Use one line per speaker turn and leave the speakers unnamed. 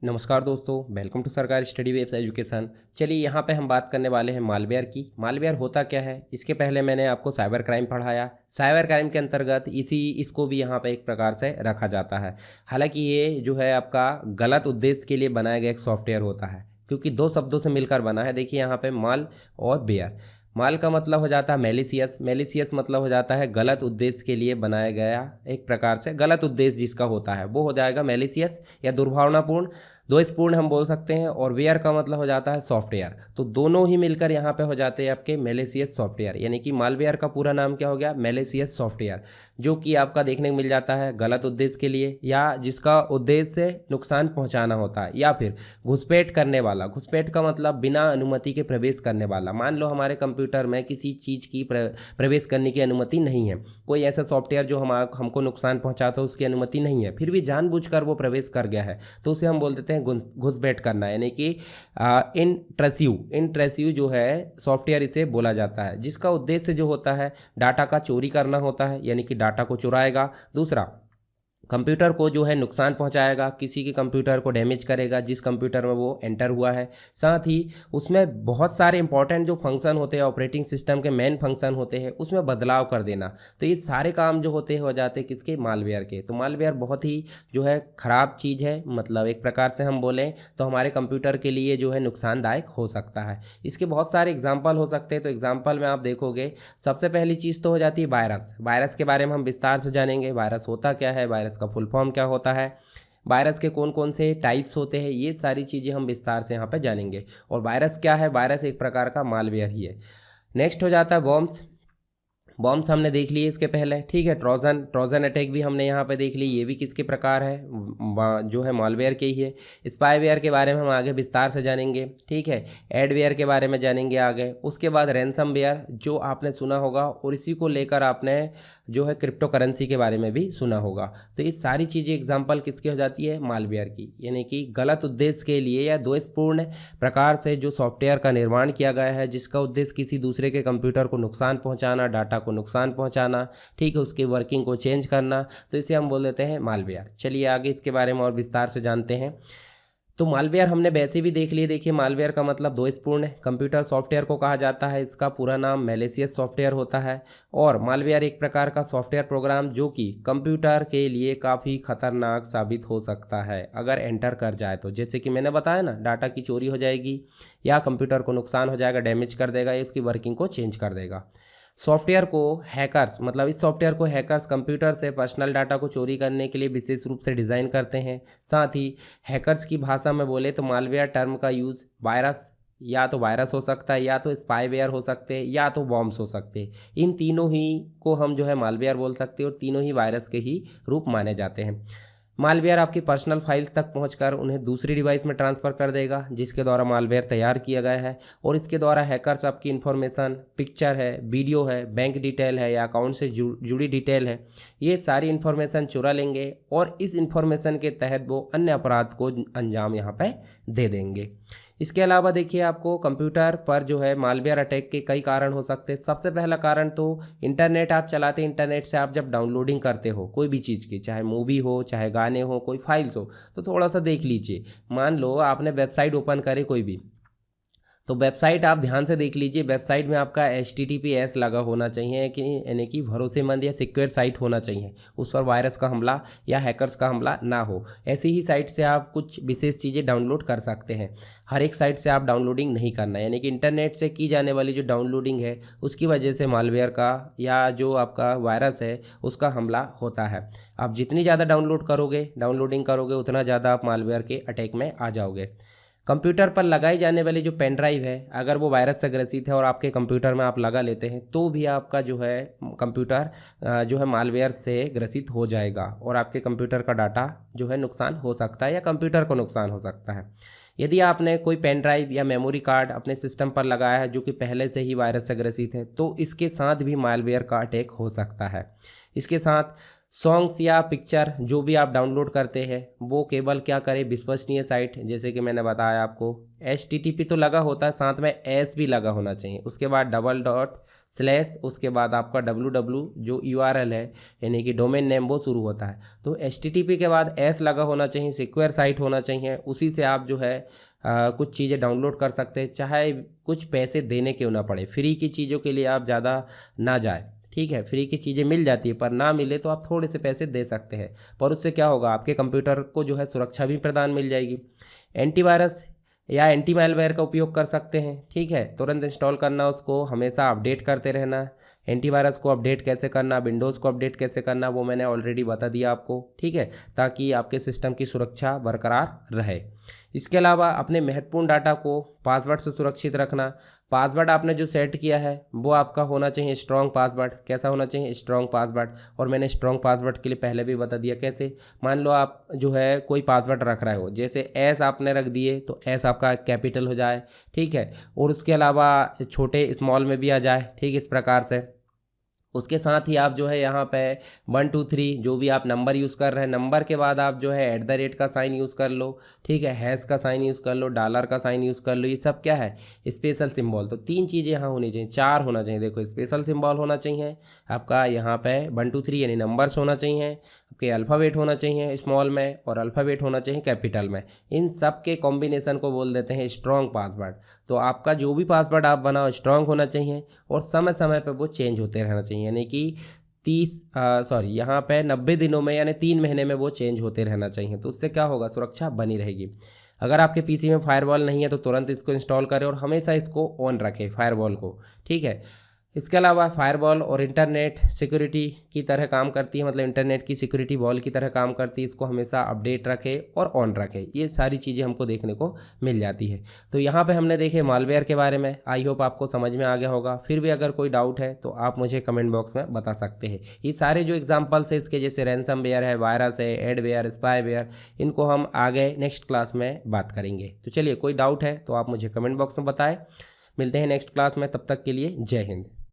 नमस्कार दोस्तों, welcome to सरकारी स्टडी वेब्स एजुकेशन। चलिए यहाँ पे हम बात करने वाले हैं मालवेयर की। मालवेयर होता क्या है, इसके पहले मैंने आपको साइबर क्राइम पढ़ाया। साइबर क्राइम के अंतर्गत इसको भी यहाँ पे एक प्रकार से रखा जाता है। हालांकि ये जो है आपका गलत उद्देश्य के लिए बनाया गया एक सॉफ्टवेयर होता है, क्योंकि दो शब्दों से मिलकर बना है। देखिए यहाँ पे माल और बेयर। माल का मतलब हो जाता है मेलिसियस, मेलिसियस मतलब हो जाता है गलत उद्देश्य के लिए बनाया गया। एक प्रकार से गलत उद्देश्य जिसका होता है वो हो जाएगा मेलिसियस या दुर्भावनापूर्ण, दोषपूर्ण हम बोल सकते हैं। और वेयर का मतलब हो जाता है सॉफ्टवेयर। तो दोनों ही मिलकर यहाँ पे हो जाते हैं आपके मेलिसियस सॉफ्टवेयर, यानी कि मालवेयर का पूरा नाम क्या हो गया, मेलिसियस सॉफ्टवेयर, जो कि आपका देखने को मिल जाता है गलत उद्देश्य के लिए या जिसका उद्देश्य नुकसान पहुंचाना होता है, या फिर घुसपैठ करने वाला। घुसपैठ का मतलब बिना अनुमति के प्रवेश करने वाला। मान लो हमारे कंप्यूटर में किसी चीज़ की प्रवेश करने की अनुमति नहीं है, कोई ऐसा सॉफ्टवेयर जो हमको नुकसान पहुंचाता है उसकी अनुमति नहीं है, फिर भी जानबूझकर वो प्रवेश कर गया है, तो उसे हम बोल देते हैं घुसपैठ करना, यानी कि इंट्रेसिव जो है सॉफ्टवेयर इसे बोला जाता है, जिसका उद्देश्य जो होता है डाटा का चोरी करना होता है, यानी कि डाटा को चुराएगा। दूसरा, कंप्यूटर को जो है नुकसान पहुंचाएगा, किसी के कंप्यूटर को डैमेज करेगा जिस कंप्यूटर में वो एंटर हुआ है। साथ ही उसमें बहुत सारे इंपॉर्टेंट जो फंक्शन होते हैं, ऑपरेटिंग सिस्टम के मेन फंक्शन होते हैं, उसमें बदलाव कर देना। तो ये सारे काम जो होते हैं हो जाते हैं किसके, मालवेयर के। तो मालवेयर बहुत ही जो है ख़राब चीज़ है, मतलब एक प्रकार से हम बोलें तो हमारे कंप्यूटर के लिए जो है नुकसानदायक हो सकता है। इसके बहुत सारे एग्जाम्पल हो सकते हैं। तो एग्जाम्पल में आप देखोगे, सबसे पहली चीज़ तो हो जाती है वायरस। वायरस के बारे में हम विस्तार से जानेंगे। वायरस होता क्या है, वायरस का फुल फॉर्म क्या होता है, वायरस के कौन कौन से टाइप्स होते हैं, ये सारी चीज़ें हम विस्तार से यहाँ पे जानेंगे। और वायरस क्या है, वायरस एक प्रकार का मालवेयर ही है। नेक्स्ट हो जाता है बॉम्ब्स। बॉम्ब्स हमने देख लिए इसके पहले, ठीक है। ट्रोजन अटैक भी हमने यहाँ पे देख ली, ये भी किसके प्रकार है, जो है मालवेयर के ही है। स्पाईवेयर के बारे में हम आगे विस्तार से जानेंगे, ठीक है। एडवेयर के बारे में जानेंगे आगे। उसके बाद रैनसमवेयर जो आपने सुना होगा, और इसी को लेकर आपने जो है क्रिप्टो करेंसी के बारे में भी सुना होगा। तो ये सारी चीज़ें एग्जाम्पल किसकी हो जाती है, मालवेयर की, यानी कि गलत उद्देश्य के लिए या दोषपूर्ण प्रकार से जो सॉफ्टवेयर का निर्माण किया गया है, जिसका उद्देश्य किसी दूसरे के कंप्यूटर को नुकसान पहुंचाना, डाटा को नुकसान पहुंचाना, ठीक है, उसकी वर्किंग को चेंज करना, तो इसे हम बोल देते हैं मालवेयर। चलिए आगे इसके बारे में और विस्तार से जानते हैं। तो मालवेयर हमने वैसे भी देख लिए। देखिए मालवेयर का मतलब दोषपूर्ण कंप्यूटर सॉफ्टवेयर को कहा जाता है, इसका पूरा नाम मैलिशियस सॉफ्टवेयर होता है। और मालवेयर एक प्रकार का सॉफ्टवेयर प्रोग्राम जो कि कंप्यूटर के लिए काफ़ी खतरनाक साबित हो सकता है अगर एंटर कर जाए तो। जैसे कि मैंने बताया ना, डाटा की चोरी हो जाएगी या कंप्यूटर को नुकसान हो जाएगा, डैमेज कर देगा या इसकी वर्किंग को चेंज कर देगा। सॉफ्टवेयर को हैकर्स, मतलब इस सॉफ्टवेयर को हैकर्स कंप्यूटर से पर्सनल डाटा को चोरी करने के लिए विशेष रूप से डिज़ाइन करते हैं। साथ ही हैकर्स की भाषा में बोले तो मालवेयर टर्म का यूज़ वायरस, या तो वायरस हो सकता है, या तो स्पाईवेयर हो सकते हैं, या तो बॉम्ब्स हो सकते हैं। इन तीनों ही को हम जो है मालवेयर बोल सकते हैं, और तीनों ही वायरस के ही रूप माने जाते हैं। मालवेयर आपकी पर्सनल फाइल्स तक पहुंचकर उन्हें दूसरी डिवाइस में ट्रांसफ़र कर देगा, जिसके द्वारा मालवेयर तैयार किया गया है। और इसके द्वारा हैकर्स आपकी इन्फॉर्मेशन, पिक्चर है, वीडियो है, बैंक डिटेल है या अकाउंट से जुड़ी डिटेल है, ये सारी इन्फॉर्मेशन चुरा लेंगे और इस इन्फॉर्मेशन के तहत वो अन्य अपराध को अंजाम यहाँ पे दे देंगे। इसके अलावा देखिए, आपको कंप्यूटर पर जो है मालवेयर अटैक के कई कारण हो सकते हैं। सबसे पहला कारण तो इंटरनेट आप चलाते हैं, इंटरनेट से आप जब डाउनलोडिंग करते हो कोई भी चीज़ की, चाहे मूवी हो, चाहे गाने हो, कोई फाइल्स हो, तो थोड़ा सा देख लीजिए। मान लो आपने वेबसाइट ओपन करे कोई भी, तो वेबसाइट आप ध्यान से देख लीजिए। वेबसाइट में आपका HTTPS लगा होना चाहिए, कि यानी कि भरोसेमंद या सिक्योर साइट होना चाहिए, उस पर वायरस का हमला या हैकर्स का हमला ना हो। ऐसी ही साइट से आप कुछ विशेष चीज़ें डाउनलोड कर सकते हैं। हर एक साइट से आप डाउनलोडिंग नहीं करना, यानी कि इंटरनेट से की जाने वाली जो डाउनलोडिंग है उसकी वजह से मालवेयर का या जो आपका वायरस है उसका हमला होता है। आप जितनी ज़्यादा डाउनलोडिंग करोगे उतना ज़्यादा आप मालवेयर के अटैक में आ जाओगे। कंप्यूटर पर लगाई जाने वाली जो पेन ड्राइव है, अगर वो वायरस से ग्रसित है और आपके कंप्यूटर में आप लगा लेते हैं, तो भी आपका जो है कंप्यूटर जो है मालवेयर से ग्रसित हो जाएगा और आपके कंप्यूटर का डाटा जो है नुकसान हो सकता है या कंप्यूटर को नुकसान हो सकता है। यदि आपने कोई पेन ड्राइव या मेमोरी कार्ड अपने सिस्टम पर लगाया है जो कि पहले से ही वायरस से ग्रसित है, तो इसके साथ भी मालवेयर का अटैक हो सकता है। इसके साथ सॉन्ग्स या पिक्चर जो भी आप डाउनलोड करते हैं वो केवल क्या करें, विश्वसनीय साइट, जैसे कि मैंने बताया आपको HTTP तो लगा होता है, साथ में एस भी लगा होना चाहिए, उसके बाद // उसके बाद आपका www जो URL है यानी कि डोमेन नेम वो शुरू होता है। तो HTTP के बाद एस लगा होना चाहिए, सिक्योर साइट होना चाहिए, उसी से आप जो है कुछ चीज़ें डाउनलोड कर सकते हैं, चाहे कुछ पैसे देने क्यों ना पड़े। फ्री की चीज़ों के लिए आप ज़्यादा ना जाए, ठीक है, फ्री की चीज़ें मिल जाती है, पर ना मिले तो आप थोड़े से पैसे दे सकते हैं, पर उससे क्या होगा, आपके कंप्यूटर को जो है सुरक्षा भी प्रदान मिल जाएगी। एंटीवायरस या एंटी मैलवेयर का उपयोग कर सकते हैं, ठीक है, तुरंत इंस्टॉल करना, उसको हमेशा अपडेट करते रहना। एंटीवायरस को अपडेट कैसे करना, विंडोज़ को अपडेट कैसे करना, वो मैंने ऑलरेडी बता दिया आपको, ठीक है, ताकि आपके सिस्टम की सुरक्षा बरकरार रहे। इसके अलावा अपने महत्वपूर्ण डाटा को पासवर्ड से सुरक्षित रखना। पासवर्ड आपने जो सेट किया है वो आपका होना चाहिए स्ट्रॉन्ग पासवर्ड। कैसा होना चाहिए, स्ट्रॉन्ग पासवर्ड। और मैंने स्ट्रॉन्ग पासवर्ड के लिए पहले भी बता दिया कैसे। मान लो आप जो है कोई पासवर्ड रख रहे हो, जैसे एस आपने रख दिए तो एस आपका कैपिटल हो जाए, ठीक है, और उसके अलावा छोटे स्मॉल में भी आ जाए, ठीक, इस प्रकार से। उसके साथ ही आप जो है यहाँ पे 1 2 3 जो भी आप नंबर यूज़ कर रहे हैं, नंबर के बाद आप जो है @ का साइन यूज़ कर लो, ठीक है, हैश का साइन यूज़ कर लो, डॉलर का साइन यूज़ कर लो, ये सब क्या है, स्पेशल सिंबल। तो 3 चीज़ें यहाँ होनी चाहिए, 4 होना चाहिए। देखो, स्पेशल सिंबल होना चाहिए आपका यहाँ पे 1 2 3 यानी नंबर्स होना चाहिए, आपके अल्फ़ाबेट होना चाहिए स्मॉल में, और अल्फ़ाबेट होना चाहिए कैपिटल में। इन सब के कॉम्बिनेशन को बोल देते हैं स्ट्रॉन्ग पासवर्ड। तो आपका जो भी पासवर्ड आप बनाओ स्ट्रॉन्ग होना चाहिए, और समय समय पर वो चेंज होते रहना चाहिए, यानी कि 90 दिनों में यानी 3 महीने में वो चेंज होते रहना चाहिए। तो उससे क्या होगा, सुरक्षा बनी रहेगी। अगर आपके पीसी में फायरवॉल नहीं है तो तुरंत इसको इंस्टॉल करें और हमेशा इसको ऑन रखें फायरवॉल को, ठीक है। इसके अलावा फायरवॉल और इंटरनेट सिक्योरिटी की तरह काम करती है, मतलब इंटरनेट की सिक्योरिटी वॉल की तरह काम करती है। इसको हमेशा अपडेट रखें और ऑन रखें, ये सारी चीज़ें हमको देखने को मिल जाती है। तो यहाँ पे हमने देखे मालवेयर के बारे में। आई होप आपको समझ में आ गया होगा। फिर भी अगर कोई डाउट है तो आप मुझे कमेंट बॉक्स में बता सकते हैं। ये सारे जो एग्जाम्पल्स है इसके, जैसे रैनसमवेयर है, वायरस है, एडवेयर, स्पाईवेयर, इनको हम आगे नेक्स्ट क्लास में बात करेंगे। तो चलिए, कोई डाउट है तो आप मुझे कमेंट बॉक्स में बताएं। मिलते हैं नेक्स्ट क्लास में, तब तक के लिए जय हिंद।